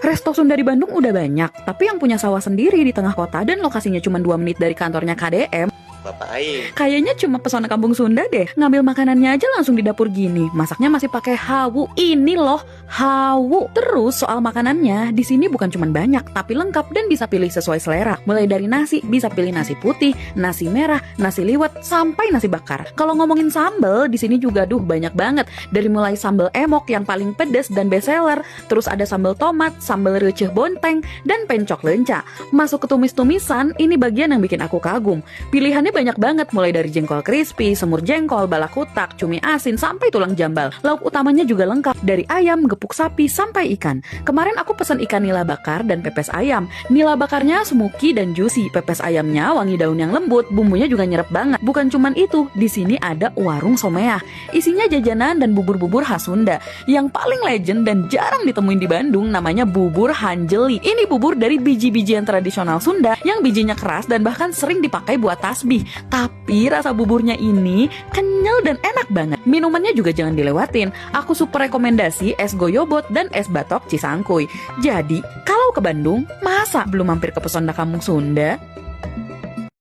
Resto Sunda di Bandung udah banyak, tapi yang punya sawah sendiri di tengah kota dan lokasinya cuma 2 menit dari kantornya KDM, Bapak Aing. kayaknya cuma pesona kampung Sunda deh. Ngambil makanannya aja langsung di dapur gini. Masaknya masih pakai hawu. Ini loh, hawu. Terus soal makanannya, di sini bukan cuma banyak, tapi lengkap dan bisa pilih sesuai selera. Mulai dari nasi, bisa pilih nasi putih, nasi merah, nasi liwet, sampai nasi bakar. Kalau ngomongin sambal, di sini juga banyak banget. Dari mulai sambal emok yang paling pedas dan best seller, terus ada sambal tomat, sambal receh bonteng, dan pencok lenca. Masuk ke tumis-tumisan, ini bagian yang bikin aku kagum. Pilihannya banyak banget, mulai dari jengkol crispy, semur jengkol, balak kutak, cumi asin, sampai tulang jambal. Lauk utamanya juga lengkap, dari ayam, gepuk sapi, sampai ikan. Kemarin aku pesan ikan nila bakar dan pepes ayam. Nila bakarnya smoky dan juicy, pepes ayamnya wangi daun yang lembut, bumbunya juga nyerep banget. Bukan cuman itu, di sini ada warung someah. Isinya jajanan dan bubur-bubur khas Sunda. Yang paling legend dan jarang ditemuin di Bandung namanya bubur hanjeli. Ini bubur dari biji-bijian tradisional Sunda yang bijinya keras dan bahkan sering dipakai buat tasbih. Tapi rasa buburnya ini kenyal dan enak banget. Minumannya juga jangan dilewatin. Aku super rekomendasi es goyobot dan es batok Cisangkuy. Jadi, kalau ke Bandung, masa belum mampir ke Pesona Kampung Sunda?